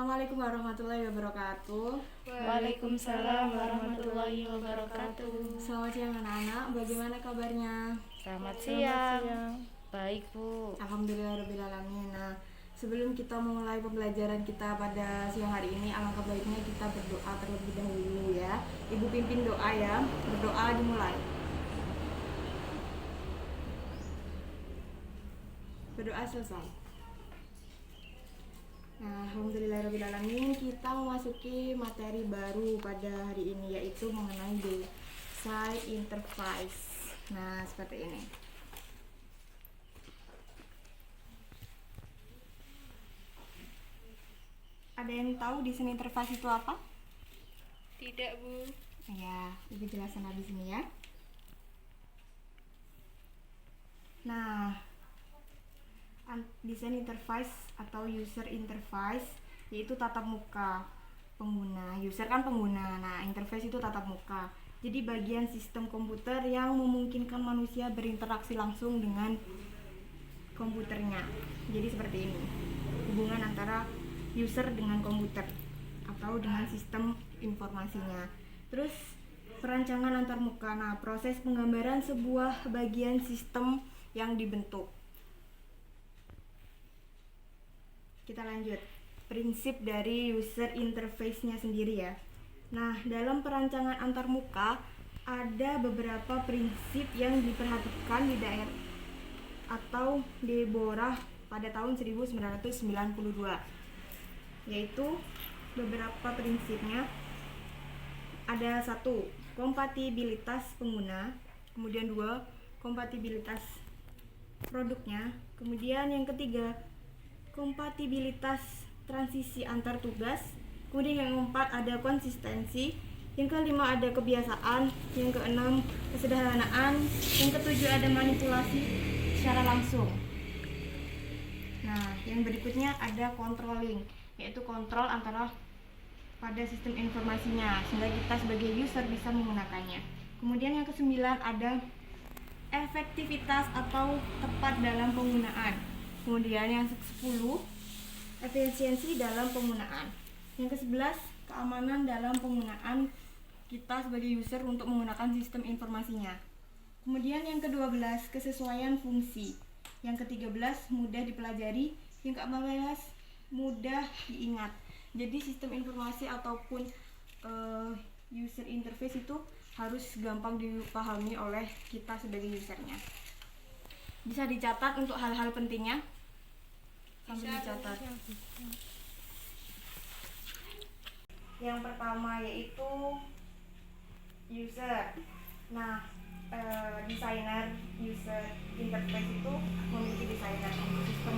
Assalamualaikum warahmatullahi wabarakatuh. Waalaikumsalam warahmatullahi wabarakatuh. Selamat siang anak-anak, bagaimana kabarnya? Selamat siang. Baik, Bu. Alhamdulillahirrahmanirrahim. Nah, sebelum kita memulai pembelajaran kita pada siang hari ini, alangkah baiknya kita berdoa terlebih dahulu ya. Ibu pimpin doa ya, berdoa dimulai. Berdoa selesai. Nah, alhamdulillahirrahmanirrahim, kita memasuki materi baru pada hari ini, yaitu mengenai desain interface. Nah, seperti ini. Ada yang tahu desain interface itu apa? Tidak, Bu. Ya, Ibu jelasin habis ini ya. Nah, desain interface atau user interface yaitu tatap muka pengguna. User kan pengguna. Nah, interface itu tatap muka. Jadi bagian sistem komputer yang memungkinkan manusia berinteraksi langsung dengan komputernya. Jadi seperti ini. Hubungan antara user dengan komputer atau dengan sistem informasinya. Terus perancangan antarmuka. Nah, proses penggambaran sebuah bagian sistem yang dibentuk. Kita lanjut. Prinsip dari user interface-nya sendiri ya. Nah, dalam perancangan antarmuka ada beberapa prinsip yang diperhatikan di daerah atau Deborah pada tahun 1992. Yaitu beberapa prinsipnya. Ada 1, kompatibilitas pengguna, kemudian 2, kompatibilitas produknya, kemudian yang ketiga, kompatibilitas transisi antar tugas, kemudian yang keempat ada konsistensi, yang kelima ada kebiasaan, yang keenam kesederhanaan, yang ketujuh ada manipulasi secara langsung. Nah, yang berikutnya ada controlling, yaitu kontrol antara pada sistem informasinya sehingga kita sebagai user bisa menggunakannya. Kemudian yang kesembilan ada efektivitas atau tepat dalam penggunaan. Kemudian yang ke-10 efisiensi dalam penggunaan. Yang ke-11 keamanan dalam penggunaan kita sebagai user untuk menggunakan sistem informasinya. Kemudian yang ke-12 kesesuaian fungsi. Yang ke-13 mudah dipelajari. Yang ke-14 mudah diingat. Jadi sistem informasi ataupun user interface itu harus gampang dipahami oleh kita sebagai usernya. Bisa dicatat untuk hal-hal pentingnya. Sambil dicatat. Yang pertama yaitu user. Nah, desainer user interface itu memiliki desainer untuk sistem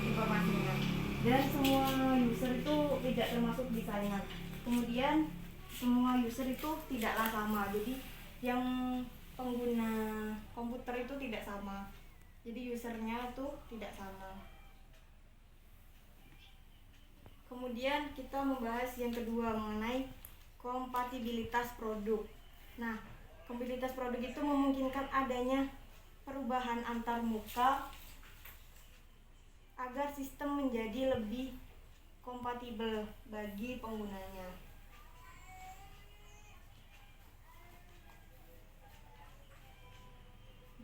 informasinya. Dan semua user itu tidak termasuk desainer. Kemudian semua user itu tidaklah sama. Jadi yang pengguna komputer itu tidak sama. Jadi usernya itu tidak sama. Kemudian kita membahas yang kedua mengenai kompatibilitas produk. Nah, kompatibilitas produk itu memungkinkan adanya perubahan antar muka agar sistem menjadi lebih kompatibel bagi penggunanya.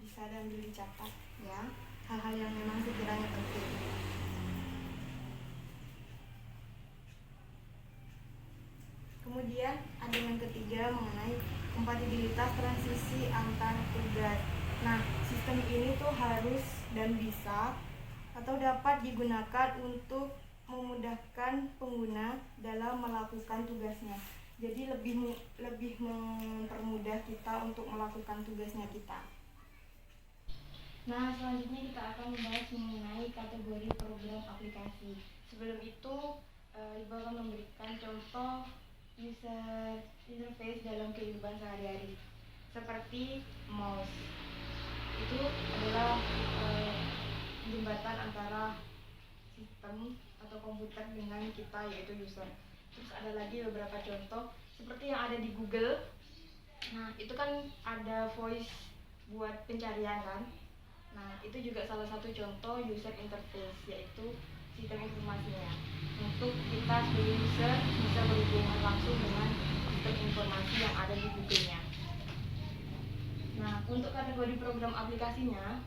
Bisa dan dicatat ya, hal-hal yang memang sekiranya penting. Kemudian ada yang ketiga mengenai kompatibilitas transisi antar tugas. Nah, sistem ini tuh harus dan bisa atau dapat digunakan untuk memudahkan pengguna dalam melakukan tugasnya. Jadi lebih mempermudah kita untuk melakukan tugasnya kita. Nah, selanjutnya kita akan membahas mengenai kategori program aplikasi. Sebelum itu, Ibu akan memberikan contoh user interface dalam kehidupan sehari-hari, seperti mouse. Itu adalah jembatan antara sistem atau komputer dengan kita, yaitu user. Terus ada lagi beberapa contoh seperti yang ada di Google. Nah, itu kan ada voice buat pencarian kan. Nah, itu juga salah satu contoh user interface, yaitu sistem informasinya untuk kita sebagai user bisa berhubungan langsung dengan sistem informasi yang ada di Google-nya. Nah, untuk kategori program aplikasinya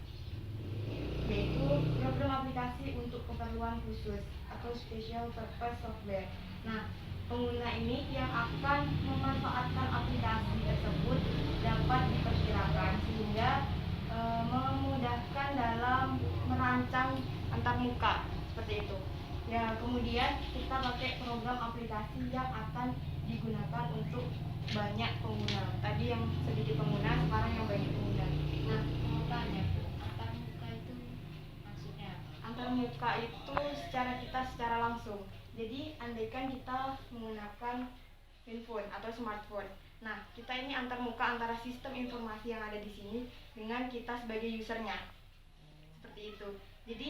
yaitu program aplikasi untuk keperluan khusus atau special purpose software. Nah, pengguna ini yang akan memanfaatkan aplikasi tersebut dapat diperkirakan sehingga memudahkan dalam merancang antarmuka seperti itu. Ya, kemudian kita pakai program aplikasi yang akan digunakan untuk banyak pengguna. Tadi yang sedikit pengguna, sekarang yang banyak pengguna. Nah, Mau tanya, antarmuka itu maksudnya apa? antarmuka itu secara langsung. Jadi andaikan kita menggunakan handphone atau smartphone. Nah, kita ini antarmuka antara sistem informasi yang ada di sini dengan kita sebagai usernya. Seperti itu. Jadi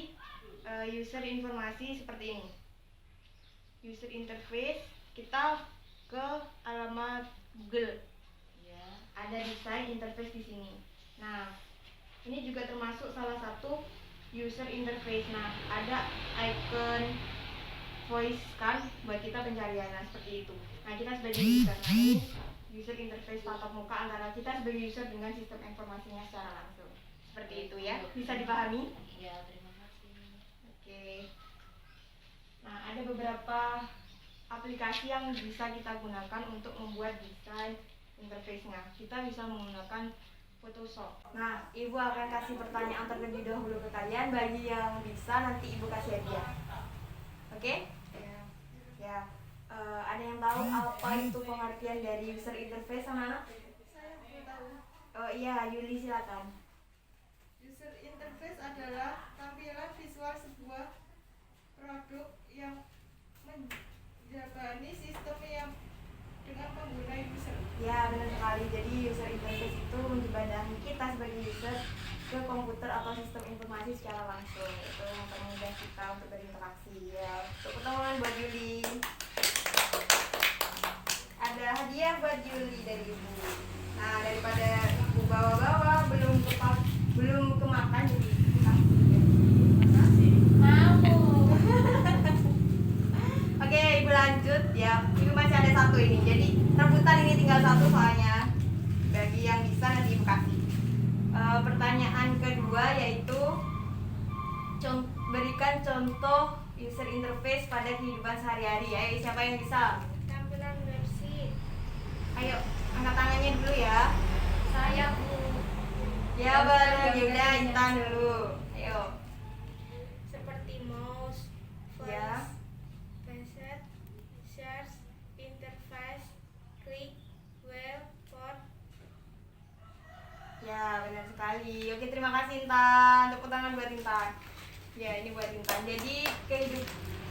user informasi seperti ini. User interface, kita ke alamat Google. Ya. Ada desain interface di sini. Nah, ini juga termasuk salah satu user interface. Nah, ada icon voice kan buat kita pencarian, nah, seperti itu. Nah, kita sebagai user, nah ini user interface tatap muka antara kita sebagai user dengan sistem informasinya secara langsung. Seperti itu ya, bisa dipahami? Iya, terima kasih. Oke. Nah, ada beberapa aplikasi yang bisa kita gunakan untuk membuat desain interface-nya. Kita bisa menggunakan Photoshop. Nah, Ibu akan kasih pertanyaan terlebih dahulu ke kalian. Bagi yang bisa, nanti Ibu kasih hadiah. Oke? Ya. Ada yang tahu apa itu pengertian dari user interface, anak-anak? Saya belum tahu. Oh iya, Yuli silakan. User interface adalah tampilan visual sebuah produk yang menjabani sistem yang dengan pengguna user. Ya, benar sekali. Jadi user interface itu menjembatani kita sebagai user ke komputer atau sistem informasi secara langsung. Itu mempermudah kita untuk berinteraksi. Ya, tepuk tangan buat Yuli. Ada hadiah buat Yuli dari Ibu. Nah, daripada Ibu bawa-bawa belum kemakan, jadi Mau. Oke, Ibu lanjut ya. Ibu masih ada satu ini. Jadi rebutan ini tinggal satu soalnya. Bagi yang bisa nanti Ibu kasih. Pertanyaan kedua yaitu berikan contoh user interface pada kehidupan sehari-hari. Ayo, siapa yang bisa? Tampilan website. Ayo, angkat tangannya dulu ya. Saya, Bu. Ya, bareng. Yaudah, Intan dulu. Ayo. Seperti mouse, voice, Ya. preset, search, interface, klik, web, port. Ya, benar sekali. Oke, terima kasih Intan. Tepuk tangan buat Intan. Ya, ini buat Intan. Jadi,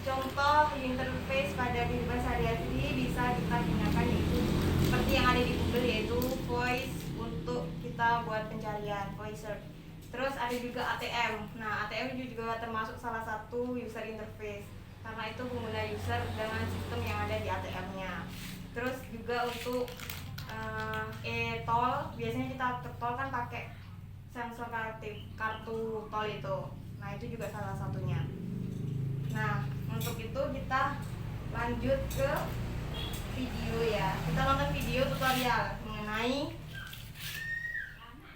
contoh interface pada kehidupan sehari-hari bisa kita gunakan yaitu seperti yang ada di Google, yaitu voice untuk kita buat pencarian, voice search. Terus ada juga ATM. Nah, ATM juga termasuk salah satu user interface karena itu pengguna user dengan sistem yang ada di ATM-nya. Terus juga untuk e-tol, biasanya kita ke tol kan pakai sensor kartu tol itu. Nah, itu juga salah satunya. Nah, untuk itu kita lanjut ke video ya. Kita nonton video tutorial mengenai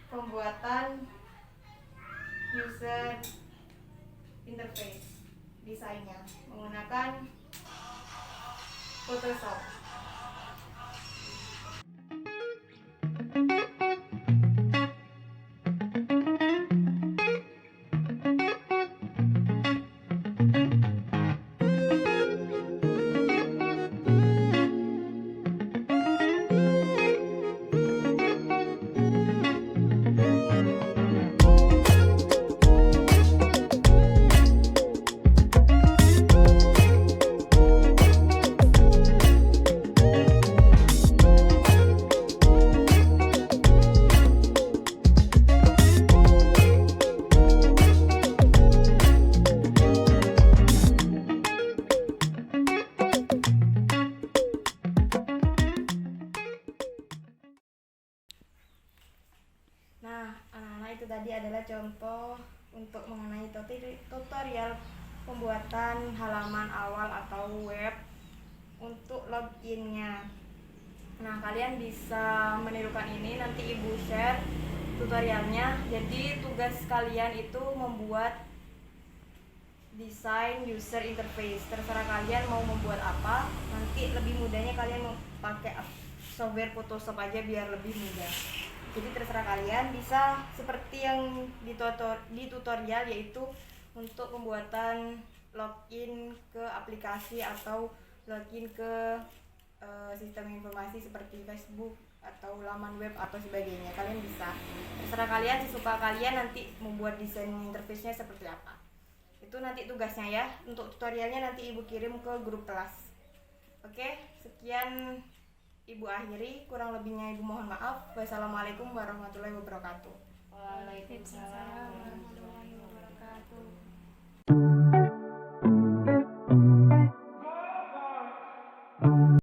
pembuatan user interface desainnya menggunakan Photoshop. Nah, anak-anak itu tadi adalah contoh untuk mengenai tutorial pembuatan halaman awal atau web untuk loginnya. Nah, kalian bisa menirukan ini, nanti ibu share tutorialnya. Jadi tugas kalian itu membuat desain user interface. Terserah kalian mau membuat apa. Nanti lebih mudahnya kalian mau pakai software Photoshop aja biar lebih mudah. Jadi terserah kalian, bisa seperti yang di tutorial, yaitu untuk pembuatan login ke aplikasi atau login ke sistem informasi seperti Facebook atau laman web atau sebagainya. Kalian bisa, terserah kalian, sesuka kalian nanti membuat desain interface-nya seperti apa. Itu nanti tugasnya ya. Untuk tutorialnya nanti ibu kirim ke grup kelas. Oke, sekian ibu akhiri, kurang lebihnya ibu mohon maaf. Wassalamualaikum warahmatullahi wabarakatuh. Waalaikumsalam. warahmatullahi wabarakatuh.